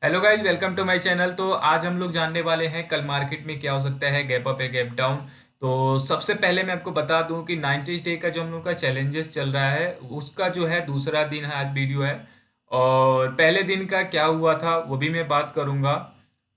Hello guys, welcome to my channel. तो आज हम लोग जानने वाले हैं कल मार्केट में क्या हो सकता है, गैप अप है गैप डाउन। तो सबसे पहले मैं आपको बता दूं कि 90 डे का जो हम लोग का चैलेंजेस चल रहा है उसका जो है दूसरा दिन है, आज वीडियो है। और पहले दिन का क्या हुआ था वो भी मैं बात करूंगा।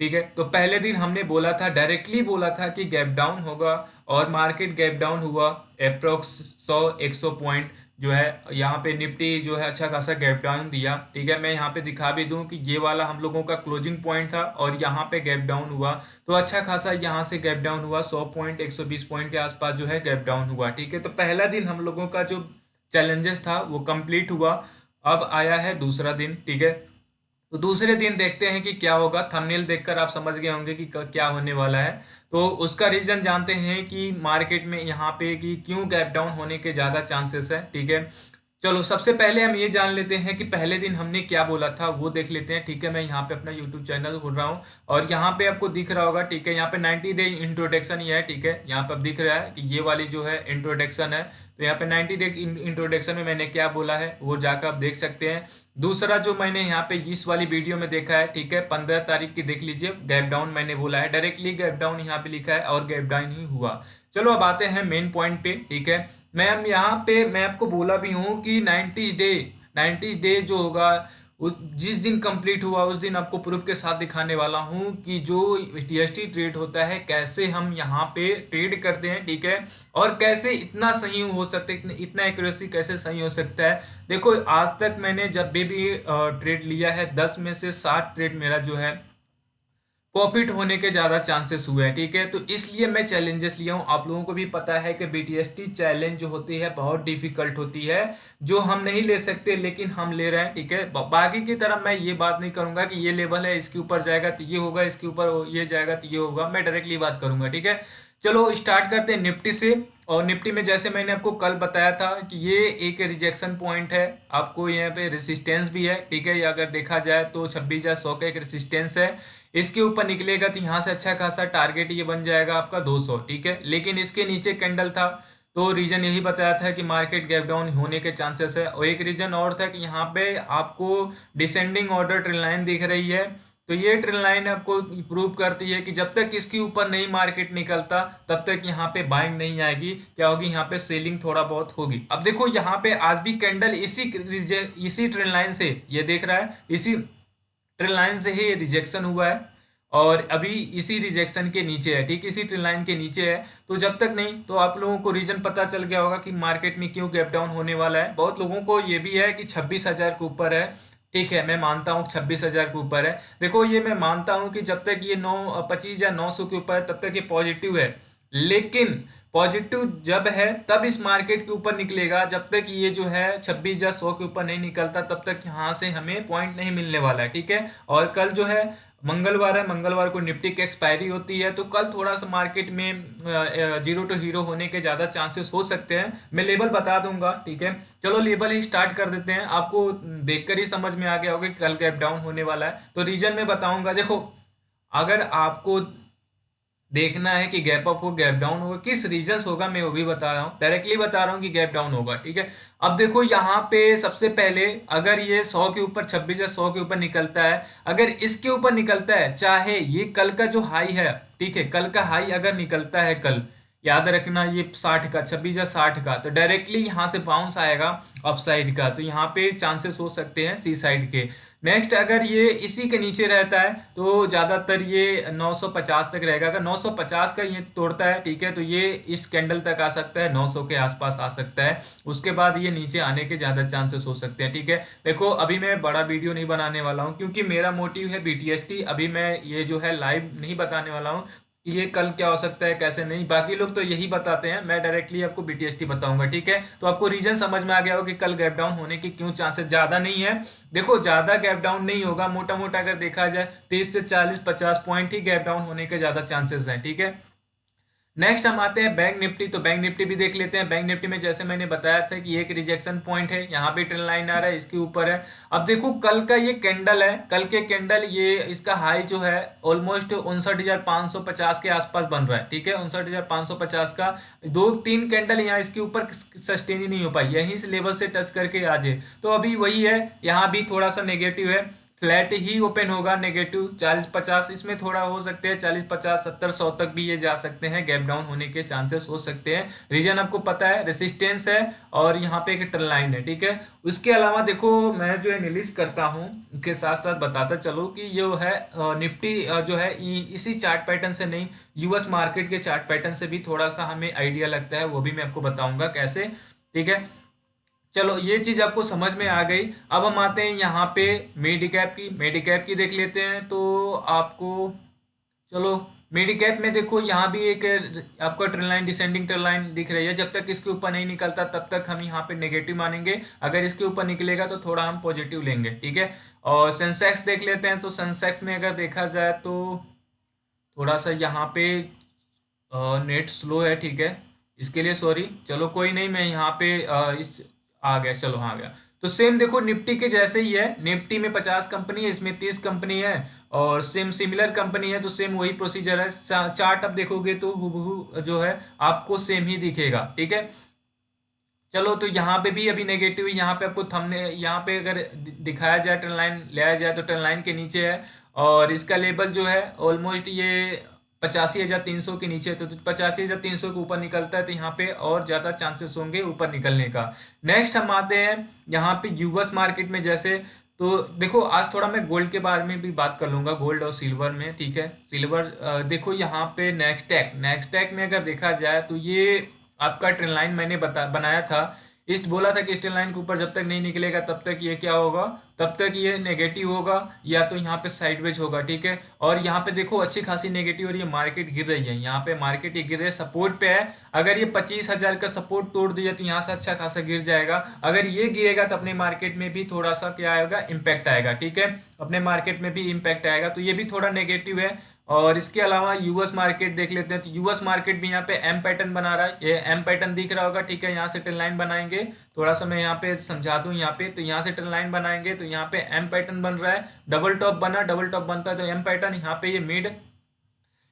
ठीक है, तो पहले दिन हमने बोला था, डायरेक्टली बोला था कि गैप डाउन होगा और मार्केट गैप डाउन हुआ अप्रोक्स 100-100 पॉइंट जो है। यहाँ पे निफ्टी जो है अच्छा खासा गैप डाउन दिया। ठीक है, मैं यहाँ पे दिखा भी दूं कि ये वाला हम लोगों का क्लोजिंग पॉइंट था और यहाँ पे गैप डाउन हुआ। तो अच्छा खासा यहाँ से गैप डाउन हुआ, 100 पॉइंट 120 पॉइंट के आसपास जो है गैप डाउन हुआ। ठीक है, तो पहला दिन हम लोगों का जो चैलेंजेस था वो कंप्लीट हुआ। अब आया है दूसरा दिन। ठीक है, तो दूसरे दिन देखते हैं कि क्या होगा। थंबनेल देखकर आप समझ गए होंगे कि क्या होने वाला है। तो उसका रीजन जानते हैं कि मार्केट में यहाँ पे कि क्यों गैप डाउन होने के ज्यादा चांसेस है। ठीक है, चलो सबसे पहले हम ये जान लेते हैं कि पहले दिन हमने क्या बोला था, वो देख लेते हैं। ठीक है, मैं यहाँ पे अपना यूट्यूब चैनल खोल रहा हूँ और यहाँ पे आपको दिख रहा होगा। ठीक है, यहाँ पे 90 डे इंट्रोडक्शन ही है। ठीक है, यहाँ पे अब दिख रहा है कि ये वाली जो है इंट्रोडक्शन है। तो यहाँ पे 90 डे इंट्रोडक्शन में मैंने क्या बोला है वो जाकर आप देख सकते हैं। दूसरा जो मैंने यहाँ पे इस वाली वीडियो में देखा है, ठीक है, 15 तारीख की देख लीजिए, गैप डाउन मैंने बोला है, डायरेक्टली गैप डाउन यहाँ पे लिखा है और गैप डाउन ही हुआ। चलो अब आते हैं मेन पॉइंट पे। ठीक है, मैम यहाँ पे मैं आपको बोला भी हूँ कि 90 डे जो होगा उस जिस दिन कंप्लीट हुआ उस दिन आपको प्रूफ के साथ दिखाने वाला हूँ कि जो टीएसटी ट्रेड होता है कैसे हम यहाँ पे ट्रेड करते हैं। ठीक है, और कैसे इतना सही हो सकता है, इतना एक्यूरेसी कैसे सही हो सकता है। देखो आज तक मैंने जब भी ट्रेड लिया है 10 में से 7 ट्रेड मेरा जो है प्रॉफिट होने के ज्यादा चांसेस हुए हैं। ठीक है, तो इसलिए मैं चैलेंजेस लिया हूँ। आप लोगों को भी पता है कि बीटीएसटी चैलेंज जो होती है बहुत डिफिकल्ट होती है, जो हम नहीं ले सकते लेकिन हम ले रहे हैं। ठीक है, बाकी की तरह मैं ये बात नहीं करूंगा कि ये लेवल है इसके ऊपर जाएगा तो ये होगा, इसके ऊपर ये जाएगा तो ये होगा। मैं डायरेक्टली बात करूंगा। ठीक है, चलो स्टार्ट करते हैं निफ्टी से। और निफ्टी में जैसे मैंने आपको कल बताया था कि ये एक रिजेक्शन पॉइंट है, आपको यहाँ पे रेसिस्टेंस भी है। ठीक है, ये अगर देखा जाए तो 26,100 का एक रेसिस्टेंस है। इसके ऊपर निकलेगा तो यहाँ से अच्छा खासा टारगेट ये बन जाएगा आपका 200। ठीक है, लेकिन इसके नीचे कैंडल था तो रीजन यही बताया था कि मार्केट गैप डाउन होने के चांसेस है। और एक रीजन और था कि यहाँ पे आपको डिसेंडिंग ऑर्डर ट्रेल लाइन दिख रही है। तो ये ट्रेल लाइन आपको प्रूव करती है कि जब तक इसके ऊपर नहीं मार्केट निकलता तब तक यहाँ पे बाइंग नहीं आएगी। क्या होगी, यहाँ पे सेलिंग थोड़ा बहुत होगी। अब देखो यहाँ पे आज भी कैंडल इसी ट्रेल लाइन से, ये देख रहा है, इसी ट्रेल लाइन से ही रिजेक्शन हुआ है और अभी इसी रिजेक्शन के नीचे है। ठीक, इसी ट्रेल लाइन के नीचे है। तो जब तक नहीं, तो आप लोगों को रीजन पता चल गया होगा कि मार्केट में क्यों गैप डाउन होने वाला है। बहुत लोगों को ये भी है कि 26,000 के ऊपर है। ठीक है, मैं मानता हूँ 26,000 के ऊपर है। देखो ये मैं मानता हूँ कि जब तक ये 25 या 900 के ऊपर है तब तक ये पॉजिटिव है। लेकिन पॉजिटिव जब है तब इस मार्केट के ऊपर निकलेगा। जब तक ये जो है 26 या 100 के ऊपर नहीं निकलता तब तक यहाँ से हमें पॉइंट नहीं मिलने वाला है। ठीक है, और कल जो है मंगलवार है, मंगलवार को निफ्टी की एक्सपायरी होती है। तो कल थोड़ा सा मार्केट में जीरो टू हीरो होने के ज्यादा चांसेस हो सकते हैं। मैं लेवल बता दूंगा। ठीक है, चलो लेवल ही स्टार्ट कर देते हैं। आपको देखकर ही समझ में आ गया होगा कि कल गैप डाउन होने वाला है। तो रीजन में बताऊंगा। देखो अगर आपको देखना है कि गैप अप हो गैप डाउन होगा, किस रीजंस होगा, मैं वो भी बता रहा हूँ, डायरेक्टली बता रहा हूँ कि गैप डाउन होगा। ठीक है, अब देखो यहाँ पे सबसे पहले अगर ये 100 के ऊपर, 26 या 100 के ऊपर निकलता है, अगर इसके ऊपर निकलता है, चाहे ये कल का जो हाई है, ठीक है, कल का हाई अगर निकलता है कल, याद रखना ये 60 का, 26 या 60 का, तो डायरेक्टली यहाँ से बाउंस आएगा अपसाइड का। तो यहाँ पे चांसेस हो सकते हैं सी साइड के। नेक्स्ट अगर ये इसी के नीचे रहता है तो ज्यादातर ये 950 तक रहेगा। अगर 950 का ये तोड़ता है, ठीक है, तो ये इस कैंडल तक आ सकता है, 900 के आसपास आ सकता है। उसके बाद ये नीचे आने के ज्यादा चांसेस हो सकते हैं। ठीक है, देखो अभी मैं बड़ा वीडियो नहीं बनाने वाला हूँ क्योंकि मेरा मोटिव है बीटीएसटी। अभी मैं ये जो है लाइव नहीं बताने वाला हूँ कि ये कल क्या हो सकता है कैसे नहीं। बाकी लोग तो यही बताते हैं, मैं डायरेक्टली आपको बीटीएसटी बताऊंगा। ठीक है, तो आपको रीजन समझ में आ गया हो कि कल गैप डाउन होने की क्यों चांसेस ज्यादा नहीं है। देखो ज्यादा गैप डाउन नहीं होगा, मोटा मोटा अगर देखा जाए 30 से 40-50 पॉइंट ही गैप डाउन होने के ज्यादा चांसेस हैं। ठीक है, नेक्स्ट हम आते हैं बैंक निफ्टी। तो बैंक निफ्टी भी देख लेते हैं। बैंक निफ्टी में जैसे मैंने बताया था कि एक रिजेक्शन पॉइंट है, यहाँ पे ट्रेंड लाइन आ रहा है, इसके ऊपर है। अब देखो कल का ये कैंडल है, कल के कैंडल ये इसका हाई जो है ऑलमोस्ट 59,550 के आसपास बन रहा है। ठीक है, 59,550 का 2-3 कैंडल यहाँ इसके ऊपर सस्टेन ही नहीं हो पाई, यहीं से लेवल से टच करके आ जाए। तो अभी वही है, यहाँ भी थोड़ा सा नेगेटिव है। फ्लैट ही ओपन होगा, नेगेटिव 40-50, इसमें थोड़ा हो सकते हैं 40-50-70-100 तक भी ये जा सकते हैं, गैप डाउन होने के चांसेस हो सकते हैं। रीजन आपको पता है, रेसिस्टेंस है और यहाँ पे एक ट्रेंड लाइन है, ठीक है। उसके अलावा देखो मैं जो एनालिस करता हूँ के साथ साथ बताता चलो कि जो है निफ्टी जो है इसी चार्ट पैटर्न से नहीं, यूएस मार्केट के चार्ट पैटर्न से भी थोड़ा सा हमें आइडिया लगता है, वो भी मैं आपको बताऊंगा कैसे, ठीक है। चलो ये चीज आपको समझ में आ गई। अब हम आते हैं यहाँ पे मिड कैप की देख लेते हैं तो आपको, चलो मिड कैप में देखो यहाँ भी एक आपका trend line, descending trend line दिख रही है। जब तक इसके ऊपर नहीं निकलता तब तक हम यहाँ पे नेगेटिव मानेंगे, अगर इसके ऊपर निकलेगा तो थोड़ा हम पॉजिटिव लेंगे, ठीक है। और सेंसेक्स देख लेते हैं, तो सेंसेक्स में अगर देखा जाए तो थोड़ा सा यहाँ पे नेट स्लो है, ठीक है, इसके लिए सॉरी। चलो कोई नहीं, मैं यहाँ पे इस आ गया, चलो हाँ आ गया। तो सेम देखो निफ्टी के जैसे ही है, निफ्टी में 50 कंपनी है, इसमें 30 कंपनी है और सेम सिमिलर कंपनी है, तो सेम वही प्रोसीजर है। चार्ट अब देखोगे तो हूबहू जो है आपको सेम ही दिखेगा, ठीक है। चलो तो यहाँ पे भी अभी नेगेटिव, यहाँ पे आपको थंबने यहाँ पे अगर दिखाया जाए, ट्रेंड लाइन लाया जाए तो ट्रेंड लाइन के नीचे है और इसका लेवल जो है ऑलमोस्ट ये 85,300 के नीचे है। तो 85,300 के ऊपर निकलता है तो यहाँ पे और ज़्यादा चांसेस होंगे ऊपर निकलने का। नेक्स्ट हम आते हैं यहाँ पे यूएस मार्केट में, जैसे तो देखो आज थोड़ा मैं गोल्ड के बारे में भी बात कर लूंगा, गोल्ड और सिल्वर में, ठीक है। सिल्वर देखो यहाँ पे नेक्सटेक में अगर देखा जाए तो ये आपका ट्रेंड लाइन मैंने बनाया था, इस बोला था कि इस ट्रेंड लाइन के ऊपर जब तक नहीं निकलेगा तब तक ये क्या होगा, तब तक ये नेगेटिव होगा या तो यहाँ पे साइडवेज होगा, ठीक है। और यहाँ पे देखो अच्छी खासी नेगेटिव और ये मार्केट गिर रही है, यहाँ पे मार्केट ये गिर रही है, सपोर्ट पे है। अगर ये 25,000 का सपोर्ट तोड़ दिया तो यहाँ से अच्छा खासा गिर जाएगा। अगर ये गिरेगा तो अपने मार्केट में भी थोड़ा सा क्या आएगा, इम्पैक्ट आएगा, ठीक है, अपने मार्केट में भी इम्पैक्ट आएगा, तो ये भी थोड़ा नेगेटिव है। और इसके अलावा यूएस मार्केट देख लेते हैं, तो यूएस मार्केट भी यहाँ पे एम पैटर्न बना रहा है, ये एम पैटर्न दिख रहा होगा, ठीक है। यहाँ से ट्रेंड लाइन बनाएंगे, थोड़ा सा मैं यहाँ पे समझा दूं, यहाँ पे तो यहाँ से ट्रेंड लाइन बनाएंगे तो यहाँ पे एम पैटर्न बन रहा है, डबल टॉप बना, डबल टॉप बनता है तो एम पैटर्न, यहाँ पे ये मिड,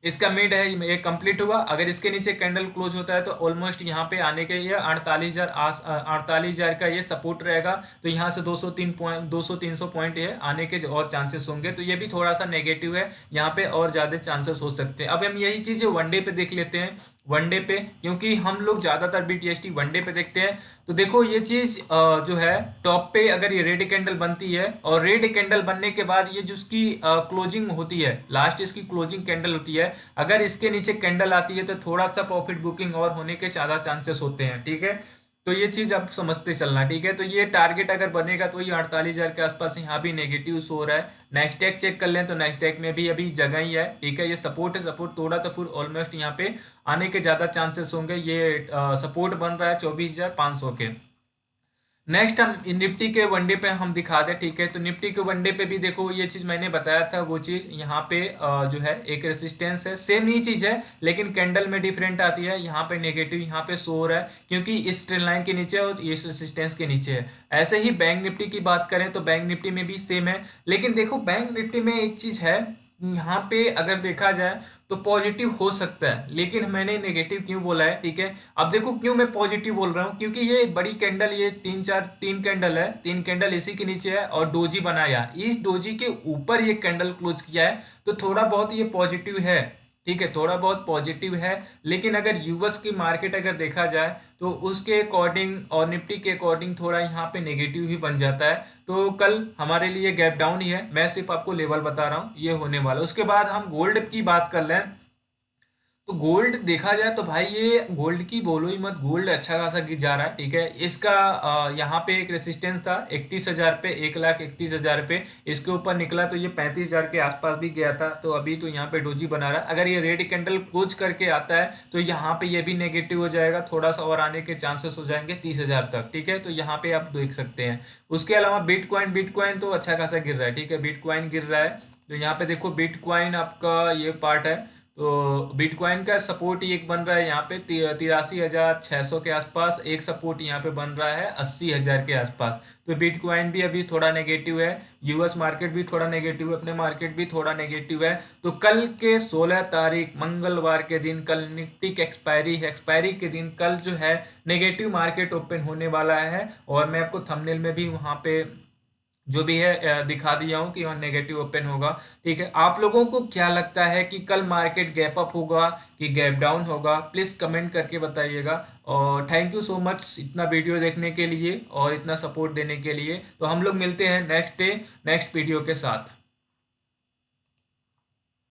इसका मिड है, ये कंप्लीट हुआ। अगर इसके नीचे कैंडल क्लोज होता है तो ऑलमोस्ट यहाँ पे आने के ये 48,000 का ये सपोर्ट रहेगा, तो यहाँ से 200-300 पॉइंट ये आने के और चांसेस होंगे, तो ये भी थोड़ा सा नेगेटिव है, यहाँ पे और ज्यादा चांसेस हो सकते हैं। अब हम यही चीज वनडे पे देख लेते हैं, वनडे पे, क्योंकि हम लोग ज्यादातर बीटीएसटी वनडे पे देखते हैं। तो देखो ये चीज जो है टॉप पे अगर ये रेड कैंडल बनती है और रेड कैंडल बनने के बाद ये जो उसकी क्लोजिंग होती है, लास्ट इसकी क्लोजिंग कैंडल होती है, अगर इसके नीचे कैंडल आती है तो थोड़ा सा प्रॉफिट बुकिंग और होने के ज्यादा चांसेस होते हैं, ठीक है। तो ये चीज आप समझते चलना, ठीक है। तो ये टारगेट अगर बनेगा तो ये 48,000 के आसपास यहाँ भी नेगेटिव शो हो रहा है। नेक्स्ट टैग चेक कर लें तो नेक्स्ट टैग में भी अभी जगह ही है, ठीक है। ये सपोर्ट है, सपोर्ट तोड़ा तो फिर ऑलमोस्ट यहाँ पे आने के ज्यादा चांसेस होंगे। ये सपोर्ट बन रहा है 24,500 के। नेक्स्ट हम निफ्टी के वनडे पे हम दिखा दें, ठीक है। तो निफ्टी के वनडे पे भी देखो ये चीज मैंने बताया था, वो चीज यहाँ पे जो है एक रेसिस्टेंस है, सेम ही चीज है लेकिन कैंडल में डिफरेंट आती है। यहाँ पे नेगेटिव यहाँ पे शो हो रहा है क्योंकि इस ट्रेंड लाइन के नीचे और इस रेसिस्टेंस के नीचे है। ऐसे ही बैंक निफ्टी की बात करें तो बैंक निफ्टी में भी सेम है, लेकिन देखो बैंक निफ्टी में एक चीज है, यहाँ पे अगर देखा जाए तो पॉजिटिव हो सकता है, लेकिन मैंने नेगेटिव क्यों बोला है, ठीक है। अब देखो क्यों मैं पॉजिटिव बोल रहा हूँ, क्योंकि ये बड़ी कैंडल, ये तीन कैंडल है, तीन कैंडल इसी के नीचे है और डोजी बनाया, इस डोजी के ऊपर ये कैंडल क्लोज किया है, तो थोड़ा बहुत ये पॉजिटिव है, ठीक है, थोड़ा बहुत पॉजिटिव है। लेकिन अगर यूएस की मार्केट अगर देखा जाए तो उसके अकॉर्डिंग और निफ्टी के अकॉर्डिंग थोड़ा यहाँ पे नेगेटिव ही बन जाता है। तो कल हमारे लिए गैप डाउन ही है, मैं सिर्फ आपको लेवल बता रहा हूँ ये होने वाला। उसके बाद हम गोल्ड की बात कर लें तो गोल्ड देखा जाए तो भाई ये गोल्ड की बोलो ही मत, गोल्ड अच्छा खासा गिर जा रहा है, ठीक है। इसका यहाँ पे एक रेसिस्टेंस था 31,000 पे, 1,31,000 पे, इसके ऊपर निकला तो ये 35,000 के आसपास भी गया था, तो अभी तो यहाँ पे डोजी बना रहा है। अगर ये रेड कैंडल क्लोज करके आता है तो यहाँ पे ये भी नेगेटिव हो जाएगा, थोड़ा सा और आने के चांसेस हो जाएंगे 30,000 तक, ठीक है। तो यहाँ पे आप देख सकते हैं। उसके अलावा बिटकॉइन, बिटकॉइन तो अच्छा खासा गिर रहा है, ठीक है, बिटकॉइन गिर रहा है। तो यहाँ पे देखो बिटकॉइन आपका ये पार्ट है, तो बिटकॉइन का सपोर्ट ही एक बन रहा है यहाँ पे 83,600 के आसपास, एक सपोर्ट यहाँ पे बन रहा है 80,000 के आसपास। तो बिटकॉइन भी अभी थोड़ा नेगेटिव है, यूएस मार्केट भी थोड़ा नेगेटिव है, अपने मार्केट भी थोड़ा नेगेटिव है। तो कल के 16 तारीख मंगलवार के दिन, कल निफ्टी की एक्सपायरी के दिन, कल जो है नेगेटिव मार्केट ओपन होने वाला है। और मैं आपको थंबनेल में भी वहां पे जो भी है दिखा दिया हूँ कि वहाँ नेगेटिव ओपन होगा। ठीक है, आप लोगों को क्या लगता है कि कल मार्केट गैप अप होगा कि गैप डाउन होगा, प्लीज़ कमेंट करके बताइएगा। और थैंक यू सो मच इतना वीडियो देखने के लिए और इतना सपोर्ट देने के लिए। तो हम लोग मिलते हैं नेक्स्ट डे नेक्स्ट वीडियो के साथ।